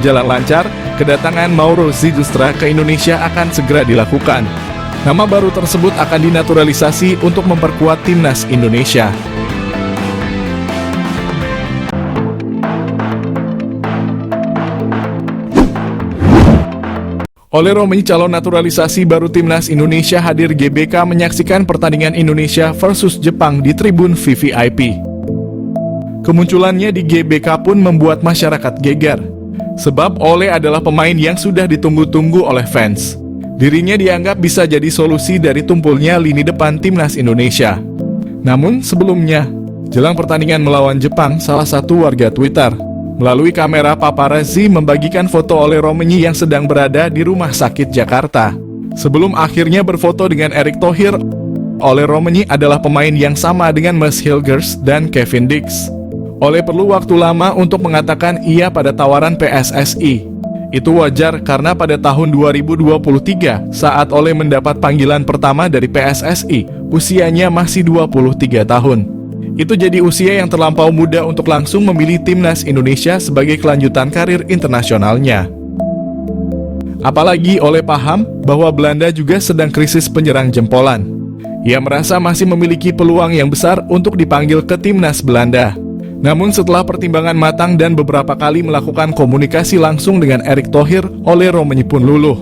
berjalan lancar, kedatangan Mauro Zidustra ke Indonesia akan segera dilakukan. Nama baru tersebut akan dinaturalisasi untuk memperkuat timnas Indonesia. Oleh Romenyi, calon naturalisasi baru timnas Indonesia hadir GBK menyaksikan pertandingan Indonesia versus Jepang di tribun VVIP. Kemunculannya di GBK pun membuat masyarakat geger, sebab Ole adalah pemain yang sudah ditunggu-tunggu oleh fans. Dirinya dianggap bisa jadi solusi dari tumpulnya lini depan timnas Indonesia. Namun sebelumnya, jelang pertandingan melawan Jepang, salah satu warga Twitter melalui kamera paparazzi membagikan foto Ole Romenyi yang sedang berada di rumah sakit Jakarta. Sebelum akhirnya berfoto dengan Erick Thohir, Ole Romenyi adalah pemain yang sama dengan Mads Hilgers dan Kevin Dix. Ole perlu waktu lama untuk mengatakan iya pada tawaran PSSI. Itu wajar karena pada tahun 2023, saat Ole mendapat panggilan pertama dari PSSI, usianya masih 23 tahun. Itu jadi usia yang terlampau muda untuk langsung memilih timnas Indonesia sebagai kelanjutan karir internasionalnya. Apalagi Ole paham bahwa Belanda juga sedang krisis penyerang jempolan. Ia merasa masih memiliki peluang yang besar untuk dipanggil ke timnas Belanda. Namun setelah pertimbangan matang dan beberapa kali melakukan komunikasi langsung dengan Erick Thohir, Ole Romenyi pun luluh.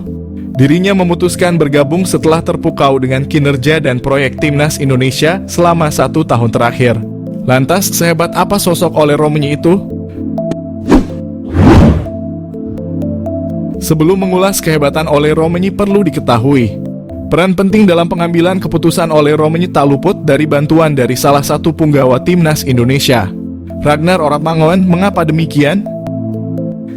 Dirinya memutuskan bergabung setelah terpukau dengan kinerja dan proyek timnas Indonesia selama 1 tahun terakhir. Lantas, sehebat apa sosok Ole Romenyi itu? Sebelum mengulas kehebatan Ole Romenyi, perlu diketahui, peran penting dalam pengambilan keputusan Ole Romenyi tak luput dari bantuan dari salah satu punggawa timnas Indonesia, Ragnar Oratmangoen. Mengapa demikian?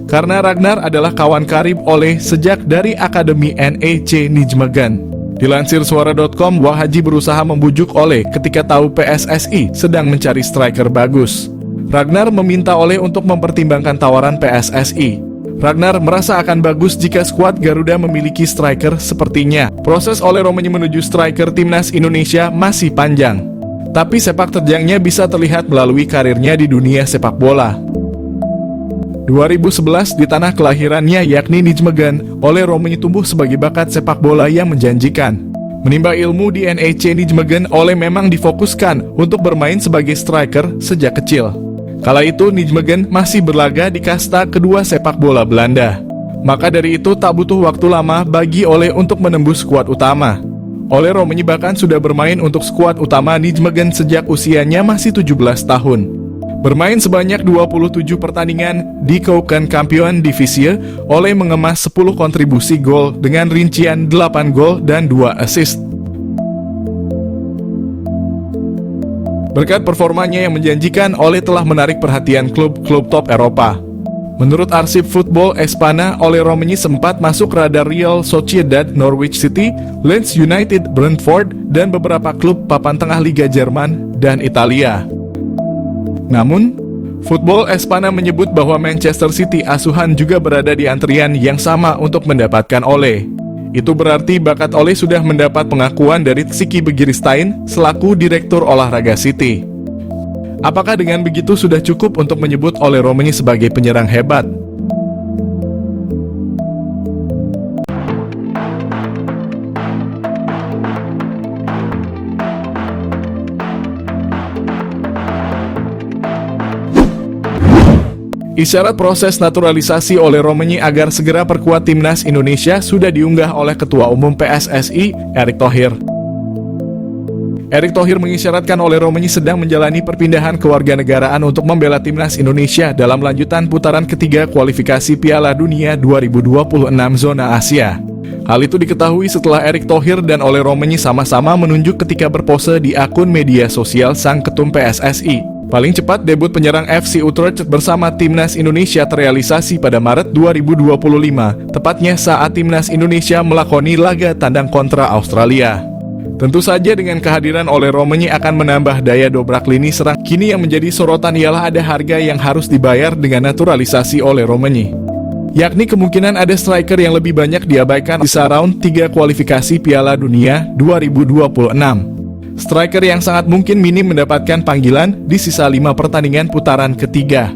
Karena Ragnar adalah kawan karib Ole sejak dari Akademi NEC Nijmegen. Dilansir suara.com, Wahaji berusaha membujuk Ole ketika tahu PSSI sedang mencari striker bagus. Ragnar meminta Ole untuk mempertimbangkan tawaran PSSI. Ragnar merasa akan bagus jika skuad Garuda memiliki striker sepertinya. Proses Ole Romenyi menuju striker timnas Indonesia masih panjang, tapi sepak terjangnya bisa terlihat melalui karirnya di dunia sepak bola. 2011 di tanah kelahirannya yakni Nijmegen, Ole Romenyi tumbuh sebagai bakat sepak bola yang menjanjikan. Menimba ilmu di NEC Nijmegen, Ole memang difokuskan untuk bermain sebagai striker sejak kecil. Kala itu Nijmegen masih berlaga di kasta kedua sepak bola Belanda. Maka dari itu tak butuh waktu lama bagi Ole untuk menembus skuad utama. Ole Romenyi bahkan sudah bermain untuk skuad utama Nijmegen sejak usianya masih 17 tahun. Bermain sebanyak 27 pertandingan di Keukenkampioen Divisie, Ole mengemas 10 kontribusi gol dengan rincian 8 gol dan 2 assist. Berkat performanya yang menjanjikan, Ole telah menarik perhatian klub-klub top Eropa. Menurut arsip Football Espana, Ole Romenyi sempat masuk radar Real Sociedad, Norwich City, Leeds United, Brentford, dan beberapa klub papan tengah Liga Jerman dan Italia. Namun, Football Espana menyebut bahwa Manchester City asuhan juga berada di antrian yang sama untuk mendapatkan Ole. Itu berarti bakat Ole sudah mendapat pengakuan dari Siki Begiristain selaku Direktur Olahraga City. Apakah dengan begitu sudah cukup untuk menyebut Ole Romenyi sebagai penyerang hebat? Isyarat proses naturalisasi Ole Romenyi agar segera perkuat timnas Indonesia sudah diunggah oleh Ketua Umum PSSI, Erick Thohir. Erick Thohir mengisyaratkan Ole Romenyi sedang menjalani perpindahan kewarganegaraan untuk membela timnas Indonesia dalam lanjutan putaran ketiga kualifikasi Piala Dunia 2026 zona Asia. Hal itu diketahui setelah Erick Thohir dan Ole Romenyi sama-sama menunjuk ketika berpose di akun media sosial sang ketum PSSI. Paling cepat debut penyerang FC Utrecht bersama timnas Indonesia terrealisasi pada Maret 2025, tepatnya saat timnas Indonesia melakoni laga tandang kontra Australia. Tentu saja dengan kehadiran Ole Romenyi akan menambah daya dobrak lini serang. Kini yang menjadi sorotan ialah ada harga yang harus dibayar dengan naturalisasi Ole Romenyi, yakni kemungkinan ada striker yang lebih banyak diabaikan di round 3 kualifikasi Piala Dunia 2026. Striker yang sangat mungkin minim mendapatkan panggilan di sisa 5 pertandingan putaran ketiga.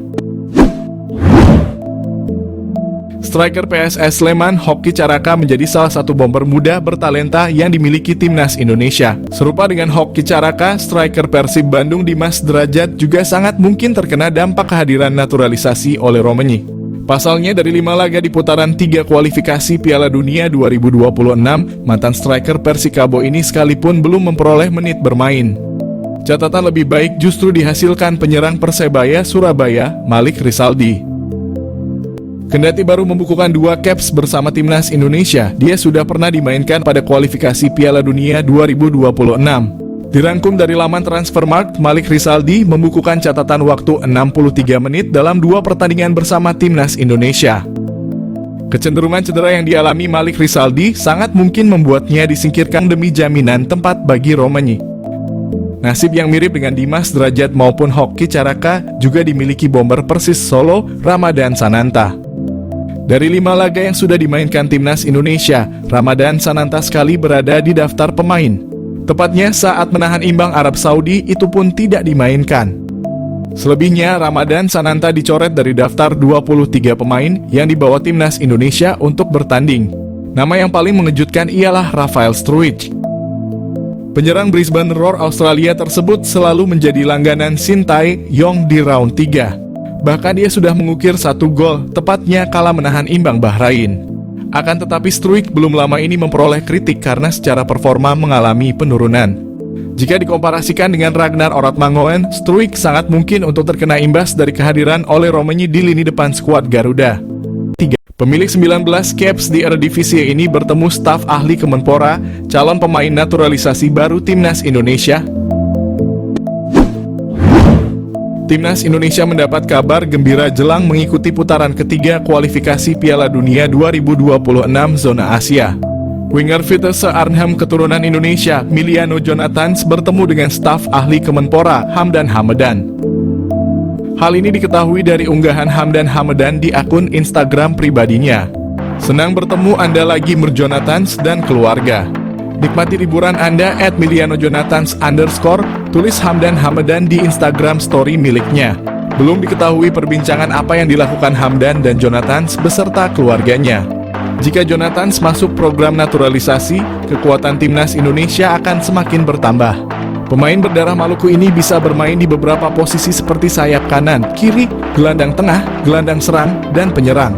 Striker PSS Sleman, Hoki Caraka menjadi salah satu bomber muda bertalenta yang dimiliki timnas Indonesia. Serupa dengan Hoki Caraka, striker Persib Bandung Dimas Derajat juga sangat mungkin terkena dampak kehadiran naturalisasi oleh Romagnoli. Pasalnya dari 5 laga di putaran 3 kualifikasi Piala Dunia 2026, mantan striker Persikabo ini sekalipun belum memperoleh menit bermain. Catatan lebih baik justru dihasilkan penyerang Persebaya Surabaya, Malik Rizaldi. Kendati baru membukukan 2 caps bersama timnas Indonesia, dia sudah pernah dimainkan pada kualifikasi Piala Dunia 2026. Dirangkum dari laman Transfermarkt, Malik Rizaldi membukukan catatan waktu 63 menit dalam 2 pertandingan bersama timnas Indonesia. Kecenderungan cedera yang dialami Malik Rizaldi sangat mungkin membuatnya disingkirkan demi jaminan tempat bagi Romagnoli. Nasib yang mirip dengan Dimas Derajat maupun Hoki Caraka juga dimiliki bomber Persis Solo, Ramadan Sananta. Dari 5 laga yang sudah dimainkan timnas Indonesia, Ramadan Sananta sekali berada di daftar pemain. Tepatnya saat menahan imbang Arab Saudi, itu pun tidak dimainkan. Selebihnya, Ramadan Sananta dicoret dari daftar 23 pemain yang dibawa timnas Indonesia untuk bertanding. Nama yang paling mengejutkan ialah Rafael Struijk. Penyerang Brisbane Roar Australia tersebut selalu menjadi langganan Shin Tae-yong di round 3. Bahkan dia sudah mengukir 1 gol, tepatnya kala menahan imbang Bahrain. Akan tetapi Struijk belum lama ini memperoleh kritik karena secara performa mengalami penurunan. Jika dikomparasikan dengan Ragnar Oratmangoen, Struijk sangat mungkin untuk terkena imbas dari kehadiran oleh Romagnoli di lini depan skuad Garuda. 3. Pemilik 19 caps di Eredivisie ini bertemu staf ahli Kemenpora, calon pemain naturalisasi baru timnas Indonesia. Timnas Indonesia mendapat kabar gembira jelang mengikuti putaran ketiga kualifikasi Piala Dunia 2026 zona Asia. Winger Vitesse Arnhem keturunan Indonesia, Miliano Jonathans bertemu dengan staf ahli Kemenpora, Hamdan Hamedan. Hal ini diketahui dari unggahan Hamdan Hamedan di akun Instagram pribadinya. Senang bertemu Anda lagi Jonathans dan keluarga. Nikmati liburan Anda @milianojonathans_, tulis Hamdan Hamedan di Instagram story miliknya. Belum diketahui perbincangan apa yang dilakukan Hamdan dan Jonathans beserta keluarganya. Jika Jonathans masuk program naturalisasi, kekuatan timnas Indonesia akan semakin bertambah. Pemain berdarah Maluku ini bisa bermain di beberapa posisi seperti sayap kanan, kiri, gelandang tengah, gelandang serang, dan penyerang.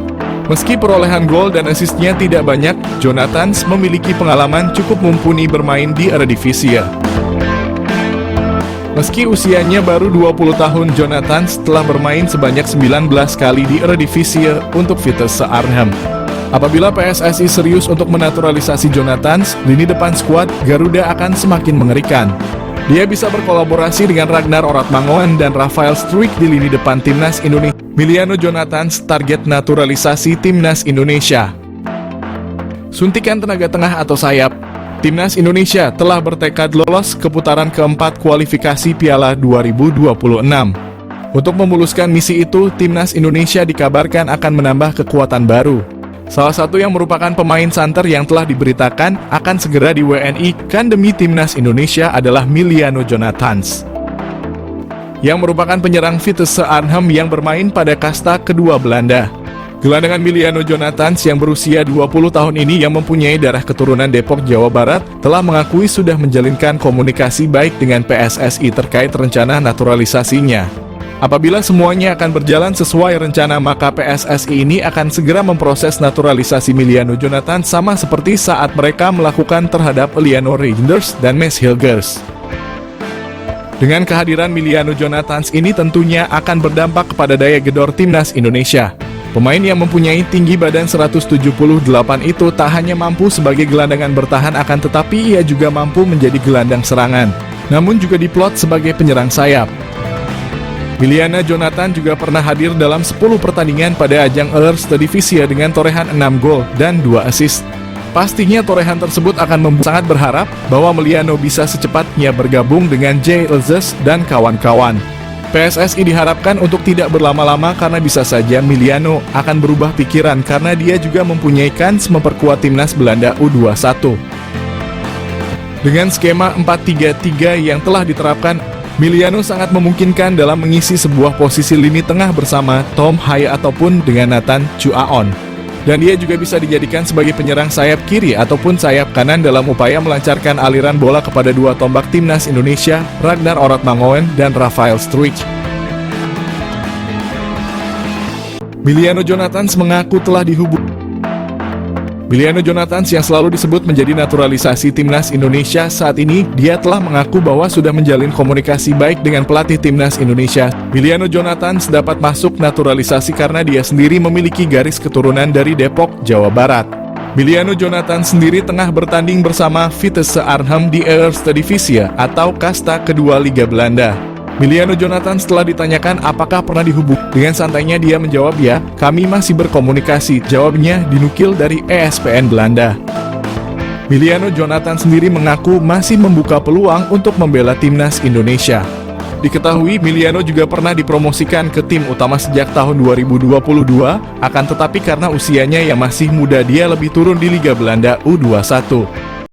Meski perolehan gol dan asisnya tidak banyak, Jonathans memiliki pengalaman cukup mumpuni bermain di Eredivisie. Meski usianya baru 20 tahun, Jonathans telah bermain sebanyak 19 kali di Eredivisie untuk Vitesse Arnhem. Apabila PSSI serius untuk menaturalisasi Jonathans, lini depan skuad Garuda akan semakin mengerikan. Dia bisa berkolaborasi dengan Ragnar Oratmangoen dan Rafael Struijk di lini depan timnas Indonesia. Miliano Jonathans target naturalisasi timnas Indonesia. Suntikan tenaga tengah atau sayap. Timnas Indonesia telah bertekad lolos ke putaran keempat kualifikasi Piala 2026. Untuk memuluskan misi itu, timnas Indonesia dikabarkan akan menambah kekuatan baru. Salah satu yang merupakan pemain santer yang telah diberitakan akan segera di WNI-kan demi timnas Indonesia adalah Miliano Jonathans, yang merupakan penyerang Vitesse Arnhem yang bermain pada kasta kedua Belanda. Gelandangan Miliano Jonathans yang berusia 20 tahun ini yang mempunyai darah keturunan Depok, Jawa Barat, telah mengakui sudah menjalinkan komunikasi baik dengan PSSI terkait rencana naturalisasinya. Apabila semuanya akan berjalan sesuai rencana, maka PSSI ini akan segera memproses naturalisasi Miliano Jonathans sama seperti saat mereka melakukan terhadap Eleanor Reinders dan Mes Hilgers. Dengan kehadiran Miliano Jonathans ini tentunya akan berdampak kepada daya gedor timnas Indonesia. Pemain yang mempunyai tinggi badan 178 itu tak hanya mampu sebagai gelandangan bertahan, akan tetapi ia juga mampu menjadi gelandang serangan, namun juga diplot sebagai penyerang sayap. Miliano Jonathans juga pernah hadir dalam 10 pertandingan pada ajang Eredivisie dengan torehan 6 gol dan 2 assist. Pastinya torehan tersebut akan membuat sangat berharap bahwa Miliano bisa secepatnya bergabung dengan Jay Elzes dan kawan-kawan. PSSI diharapkan untuk tidak berlama-lama karena bisa saja Miliano akan berubah pikiran karena dia juga mempunyai kans memperkuat timnas Belanda U21. Dengan skema 4-3-3 yang telah diterapkan, Miliano sangat memungkinkan dalam mengisi sebuah posisi lini tengah bersama Tom Haye ataupun dengan Nathan Chuaon. Dan dia juga bisa dijadikan sebagai penyerang sayap kiri ataupun sayap kanan dalam upaya melancarkan aliran bola kepada dua tombak timnas Indonesia, Ragnar Orotmangoen dan Rafael Struijk. Miliano Jonathans mengaku telah Miliano Jonathans yang selalu disebut menjadi naturalisasi timnas Indonesia saat ini, dia telah mengaku bahwa sudah menjalin komunikasi baik dengan pelatih timnas Indonesia. Miliano Jonathans dapat masuk naturalisasi karena dia sendiri memiliki garis keturunan dari Depok, Jawa Barat. Miliano Jonathans sendiri tengah bertanding bersama Vitesse Arnhem di Eerste Divisie atau kasta kedua Liga Belanda. Miliano Jonathans setelah ditanyakan apakah pernah dihubungi, dengan santainya dia menjawab, "Ya, kami masih berkomunikasi," jawabnya dinukil dari ESPN Belanda. Miliano Jonathans sendiri mengaku masih membuka peluang untuk membela timnas Indonesia. Diketahui Miliano juga pernah dipromosikan ke tim utama sejak tahun 2022, akan tetapi karena usianya yang masih muda dia lebih turun di Liga Belanda U21.